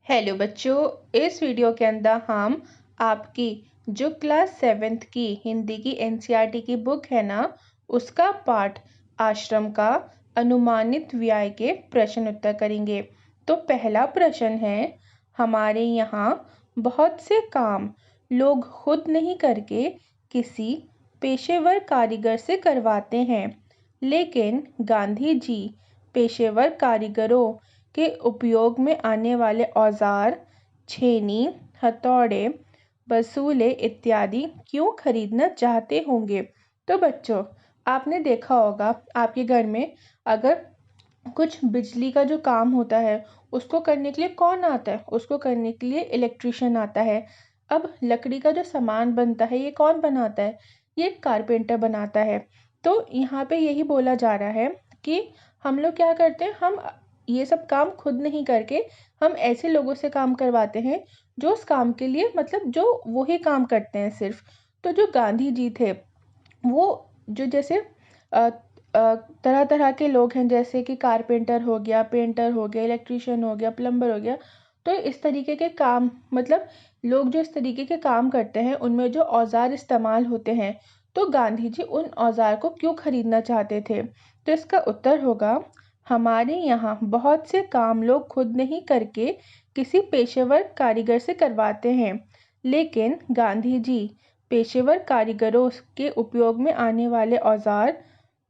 Hello बच्चों, इस video के अंदर हम आपकी जो क्लास 7th की हिंदी की एनसीईआरटी की बुक है ना, उसका पाठ आश्रम का अनुमानित व्यय के प्रश्न उत्तर करेंगे। तो पहला प्रश्न है, हमारे यहाँ बहुत से काम लोग खुद नहीं करके किसी पेशेवर कारीगर से करवाते हैं, लेकिन गांधी जी पेशेवर कारीगरों के उपयोग में आने वाले औजार, छेनी, हथौड़े, बसूले इत्यादि क्यों खरीदना चाहते होंगे। तो बच्चों, आपने देखा होगा आपके घर में अगर कुछ बिजली का जो काम होता है उसको करने के लिए कौन आता है, उसको करने के लिए इलेक्ट्रिशियन आता है। अब लकड़ी का जो सामान बनता है ये कौन बनाता है, ये कारपेंटर बनाता है। तो यहाँ पे यही बोला जा रहा है कि हम लोग क्या करते हैं, हम ये सब काम खुद नहीं करके हम ऐसे लोगों से काम करवाते हैं जो उस काम के लिए मतलब जो वही काम करते हैं सिर्फ। तो जो गांधी जी थे वो जो जैसे तरह तरह के लोग हैं, जैसे कि कारपेंटर हो गया, पेंटर हो गया, इलेक्ट्रिशियन हो गया, प्लम्बर हो गया। तो इस तरीके के काम मतलब लोग जो इस तरीके के काम करते हैं उनमें जो औजार इस्तेमाल होते हैं, तो गांधी जी उन औजार को क्यों खरीदना चाहते थे। तो इसका उत्तर होगा, हमारे यहाँ बहुत से काम लोग खुद नहीं करके किसी पेशेवर कारीगर से करवाते हैं, लेकिन गांधी जी पेशेवर कारीगरों के उपयोग में आने वाले औजार,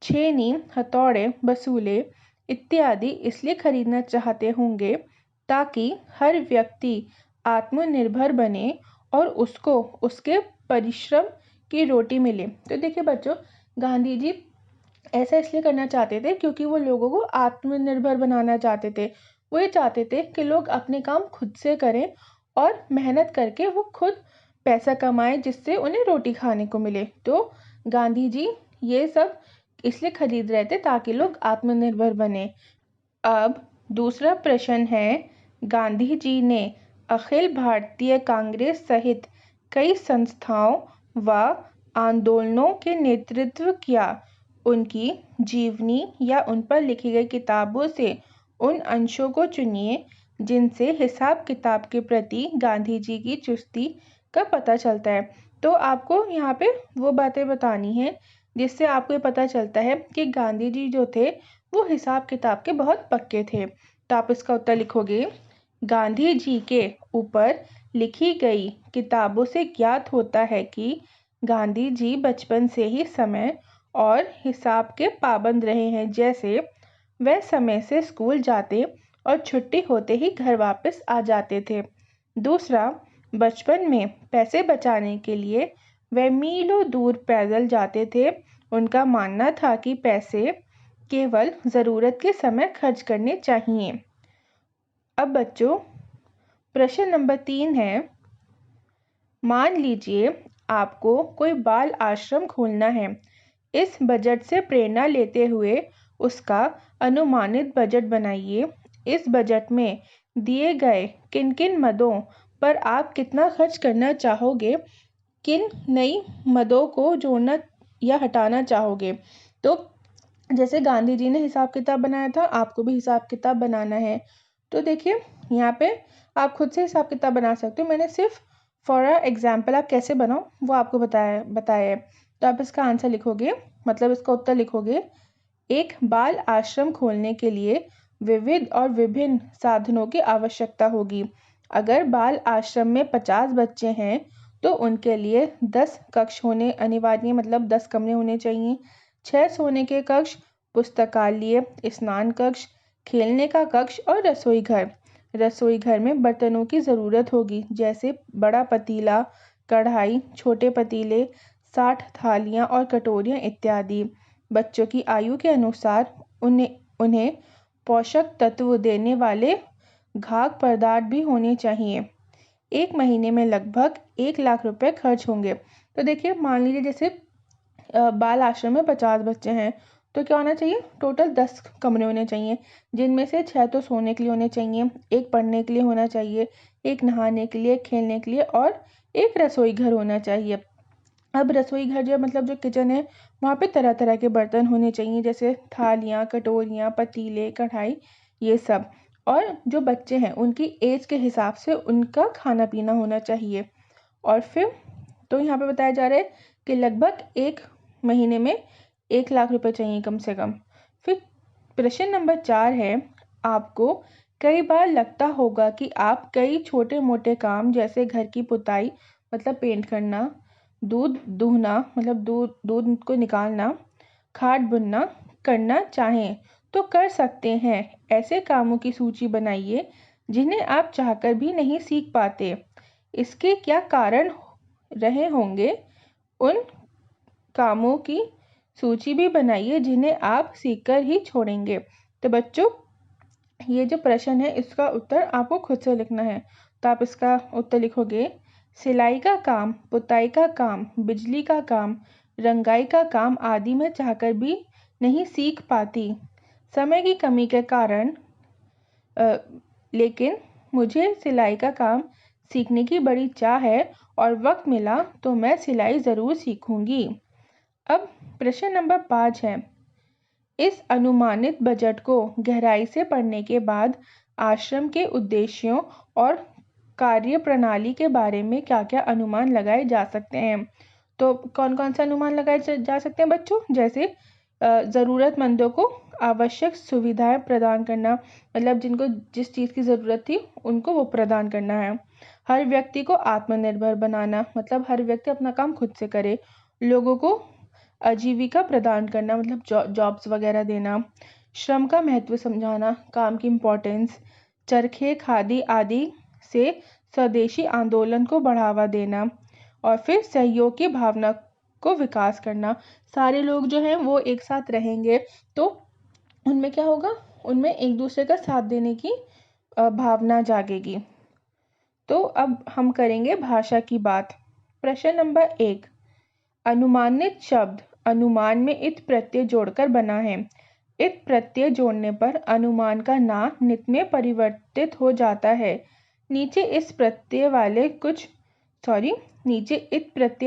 छेनी, हथौड़े, बसूले इत्यादि इसलिए खरीदना चाहते होंगे ताकि हर व्यक्ति आत्मनिर्भर बने और उसको उसके परिश्रम की रोटी मिले। तो देखिए बच्चों, गांधी जी ऐसा इसलिए करना चाहते थे क्योंकि वो लोगों को आत्मनिर्भर बनाना चाहते थे। वो ये चाहते थे कि लोग अपने काम खुद से करें और मेहनत करके वो खुद पैसा कमाएं जिससे उन्हें रोटी खाने को मिले। तो गांधी जी ये सब इसलिए खरीद रहे थे ताकि लोग आत्मनिर्भर बने। अब दूसरा प्रश्न है, गांधी जी ने अखिल भारतीय कांग्रेस सहित कई संस्थाओं व आंदोलनों के नेतृत्व किया। उनकी जीवनी या उन पर लिखी गई किताबों से उन अंशों को चुनिए जिनसे हिसाब किताब के प्रति गांधी जी की चुस्ती का पता चलता है। तो आपको यहाँ पे वो बातें बतानी है जिससे आपको ये पता चलता है कि गांधी जी जो थे वो हिसाब किताब के बहुत पक्के थे। तो आप इसका उत्तर लिखोगे, गांधी जी के ऊपर लिखी गई किताबों से ज्ञात होता है कि गांधी जी बचपन से ही समय और हिसाब के पाबंद रहे हैं। जैसे वह समय से स्कूल जाते और छुट्टी होते ही घर वापस आ जाते थे। दूसरा, बचपन में पैसे बचाने के लिए वह मीलों दूर पैदल जाते थे। उनका मानना था कि पैसे केवल ज़रूरत के समय खर्च करने चाहिए। अब बच्चों, प्रश्न नंबर 3 है, मान लीजिए आपको कोई बाल आश्रम खोलना है। इस बजट से प्रेरणा लेते हुए उसका अनुमानित बजट बनाइए। इस बजट में दिए गए किन किन मदों पर आप कितना खर्च करना चाहोगे, किन नई मदों को जोड़ना या हटाना चाहोगे। तो जैसे गांधी जी ने हिसाब किताब बनाया था, आपको भी हिसाब किताब बनाना है। तो देखिए यहाँ पे आप खुद से हिसाब किताब बना सकते हो। मैंने सिर्फ फॉर एग्जाम्पल आप कैसे बनाओ वो आपको बताया है। तो आप इसका आंसर लिखोगे, मतलब इसका उत्तर लिखोगे, एक बाल आश्रम खोलने के लिए विविध और विभिन्न साधनों की आवश्यकता होगी। अगर बाल आश्रम में 50 बच्चे हैं तो उनके लिए 10 कक्ष होने अनिवार्य, मतलब 10 कमरे होने चाहिए। 6 सोने के कक्ष, पुस्तकालय, स्नान कक्ष, खेलने का कक्ष और रसोई घर। रसोई घर में बर्तनों की ज़रूरत होगी, जैसे बड़ा पतीला, कढ़ाई, छोटे पतीले, 60 थालियाँ और कटोरियाँ इत्यादि। बच्चों की आयु के अनुसार उन्हें उन्हें पोषक तत्व देने वाले घाक पदार्थ भी होने चाहिए। एक महीने में लगभग 1 लाख रुपए खर्च होंगे। तो देखिए, मान लीजिए जैसे बाल आश्रम में 50 बच्चे हैं तो क्या होना चाहिए, टोटल 10 कमरे होने चाहिए, जिनमें से 6 तो सोने के लिए होने चाहिए, एक पढ़ने के लिए होना चाहिए, एक नहाने के लिए, खेलने के लिए और एक रसोई घर होना चाहिए। अब रसोई घर जो मतलब जो किचन है वहाँ पे तरह तरह के बर्तन होने चाहिए, जैसे थालियाँ, कटोरियाँ, पतीले, कढ़ाई, ये सब। और जो बच्चे हैं उनकी एज के हिसाब से उनका खाना पीना होना चाहिए। और फिर तो यहाँ पे बताया जा रहा है कि लगभग 1 महीने में 1 लाख रुपए चाहिए कम से कम। फिर प्रश्न नंबर 4 है, आपको कई बार लगता होगा कि आप कई छोटे मोटे काम जैसे घर की पुताई मतलब पेंट करना, दूध दूहना मतलब दूध को निकालना, खाट बुनना करना चाहें तो कर सकते हैं। ऐसे कामों की सूची बनाइए जिन्हें आप चाहकर भी नहीं सीख पाते। इसके क्या कारण रहे होंगे? उन कामों की सूची भी बनाइए जिन्हें आप सीखकर ही छोड़ेंगे। तो बच्चों, ये जो प्रश्न है इसका उत्तर आपको खुद से लिखना है। तो आप इसका उत्तर लिखोगे, सिलाई का काम, पुताई का काम, बिजली का काम, रंगाई का काम आदि मैं चाहकर भी नहीं सीख पाती। समय की कमी के कारण लेकिन मुझे सिलाई का काम सीखने की बड़ी चाह है और वक्त मिला तो मैं सिलाई ज़रूर सीखूंगी। अब प्रश्न नंबर 5 है, इस अनुमानित बजट को गहराई से पढ़ने के बाद आश्रम के उद्देश्यों और कार्यप्रणाली के बारे में क्या-क्या अनुमान लगाए जा सकते हैं? तो कौन-कौन से अनुमान लगाए जा सकते हैं बच्चों? जैसे ज़रूरतमंदों को आवश्यक सुविधाएं प्रदान करना, मतलब जिनको जिस चीज़ की ज़रूरत थी उनको वो प्रदान करना है। हर व्यक्ति को आत्मनिर्भर बनाना, मतलब हर व्यक्ति अपना काम खुद से करे। लोगों को आजीविका प्रदान करना, मतलब जॉब्स वगैरह देना। श्रम का महत्व समझाना, काम की इम्पोर्टेंस। चरखे खादी आदि से स्वदेशी आंदोलन को बढ़ावा देना। और फिर सहयोग की भावना को विकास करना। सारे लोग जो हैं वो एक साथ रहेंगे तो उनमें क्या होगा, उनमें एक दूसरे का साथ देने की भावना जागेगी। तो अब हम करेंगे भाषा की बात। प्रश्न नंबर 1, अनुमानित शब्द अनुमान में इत प्रत्यय जोड़कर बना है। इत प्रत्यय जोड़ने पर अनुमान का ना नित में परिवर्तित हो जाता है। नीचे इत प्रत्यय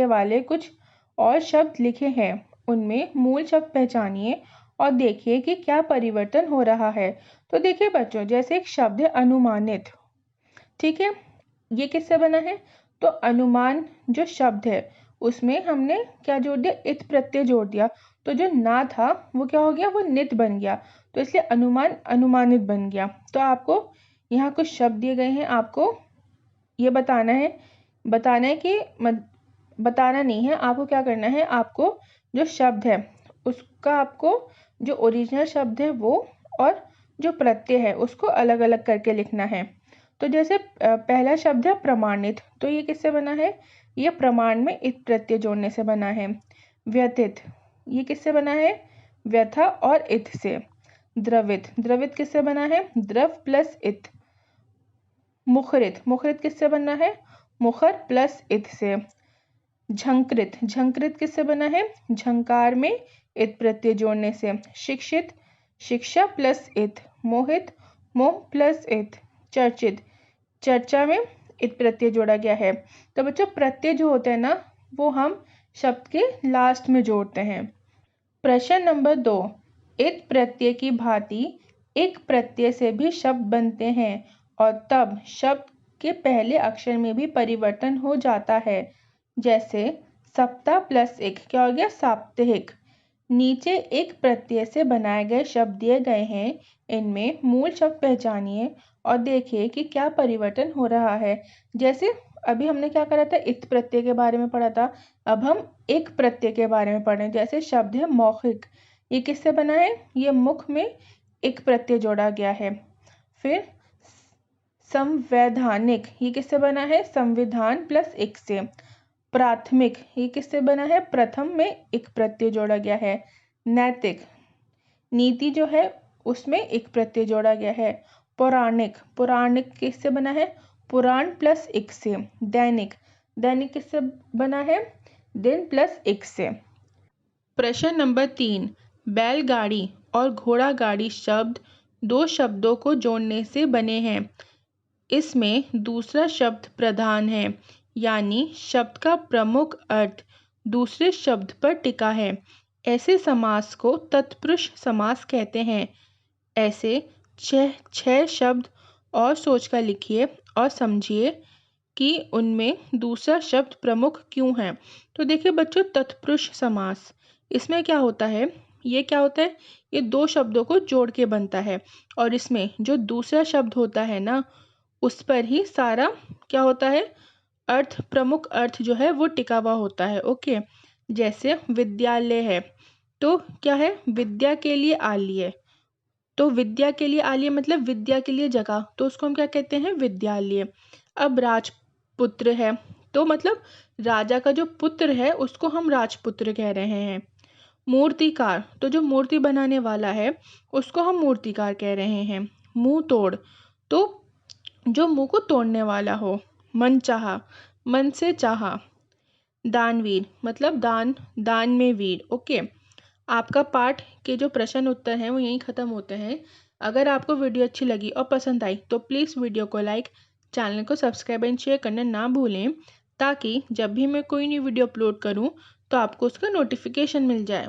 वाले कुछ और शब्द लिखे हैं, उनमें मूल शब्द पहचानिए और देखिए कि क्या परिवर्तन हो रहा है। तो देखिए बच्चों, जैसे एक शब्द है अनुमानित, ठीक है, ये किससे बना है? तो अनुमान जो शब्द है उसमें हमने क्या जोड़ दिया? इत प्रत्यय जोड़ दिया। तो जो ना था वो क्या हो गया? वो नित बन गया। तो इसलिए अनुमान अनुमानित बन गया। तो आपको यहाँ कुछ शब्द दिए गए हैं, आपको ये बताना है कि बताना नहीं है, आपको क्या करना है, आपको जो शब्द है उसका आपको जो ओरिजिनल शब्द है वो और जो प्रत्यय है उसको अलग अलग करके लिखना है। तो जैसे पहला शब्द है प्रमाणित, तो ये किससे बना है? ये प्रमाण में इत प्रत्यय जोड़ने से बना है। व्यथित, ये किससे बना है? व्यथा और इत से। द्रवित, द्रवित किससे बना है? द्रव प्लस इत। मुखरित, मुखरित किससे बना है? मुखर प्लस इत से। झंकृत, झंकृत किससे बना है? झंकार में इत प्रत्यय जोड़ने से। शिक्षित, शिक्षा प्लस इत। मोहित, मोह प्लस इत। चर्चित, चर्चा में इत प्रत्यय जोड़ा गया है। तो बच्चों, प्रत्यय जो होते हैं ना वो हम शब्द के लास्ट में जोड़ते हैं। प्रश्न नंबर 2, इत प्रत्यय की भांति एक प्रत्यय से भी शब्द बनते हैं और तब शब्द के पहले अक्षर में भी परिवर्तन हो जाता है। जैसे सप्ताह प्लस एक क्या हो गया? साप्ताहिक। नीचे एक प्रत्यय से बनाए गए शब्द दिए गए हैं, इनमें मूल शब्द पहचानिए और देखिए कि क्या परिवर्तन हो रहा है। जैसे अभी हमने क्या करा था? इत प्रत्यय के बारे में पढ़ा था। अब हम एक प्रत्यय के बारे में पढ़ रहे हैं। जैसे शब्द है मौखिक, ये किससे बना है? ये मुख में एक प्रत्यय जोड़ा गया है। फिर संवैधानिक, ये किससे बना है? संविधान प्लस एक से। प्राथमिक, ये किससे बना है? प्रथम में एक प्रत्यय जोड़ा गया है। नैतिक, नीति जो है उसमें एक प्रत्यय जोड़ा गया है। पौराणिक, पौराणिक किससे बना है? पुराण प्लस एक से। दैनिक, दैनिक किससे बना है? दिन प्लस एक से। प्रश्न नंबर 3, बैलगाड़ी और घोड़ा गाड़ी शब्द दो शब्दों को जोड़ने से बने हैं। इसमें दूसरा शब्द प्रधान है, यानी शब्द का प्रमुख अर्थ दूसरे शब्द पर टिका है। ऐसे समास को तत्पुरुष समास कहते हैं। ऐसे छह शब्द और सोचकर लिखिए और समझिए कि उनमें दूसरा शब्द प्रमुख क्यों है। तो देखिए बच्चों, तत्पुरुष समास, इसमें क्या होता है, ये क्या होता है, ये दो शब्दों को जोड़ के बनता है और इसमें जो दूसरा शब्द होता है ना, उस पर ही सारा क्या होता है, अर्थ, प्रमुख अर्थ जो है वो टिका हुआ होता है। ओके, जैसे विद्यालय है तो क्या है, विद्या के लिए आलय, तो विद्या के लिए आलय मतलब विद्या के लिए जगह, तो उसको हम क्या कहते हैं, विद्यालय। अब राजपुत्र है तो मतलब राजा का जो पुत्र है उसको हम राजपुत्र कह रहे हैं। मूर्तिकार, तो जो मूर्ति बनाने वाला है उसको हम मूर्तिकार कह रहे हैं। मुंह तोड़, तो जो मुंह को तोड़ने वाला हो। मनचाहा, मन से चाहा। दानवीर मतलब दान, दान में वीर। ओके, आपका पाठ के जो प्रश्न उत्तर हैं वो यहीं ख़त्म होते हैं। अगर आपको वीडियो अच्छी लगी और पसंद आई तो प्लीज़ वीडियो को लाइक, चैनल को सब्सक्राइब एंड शेयर करना ना भूलें, ताकि जब भी मैं कोई नई वीडियो अपलोड करूं तो आपको उसका नोटिफिकेशन मिल जाए।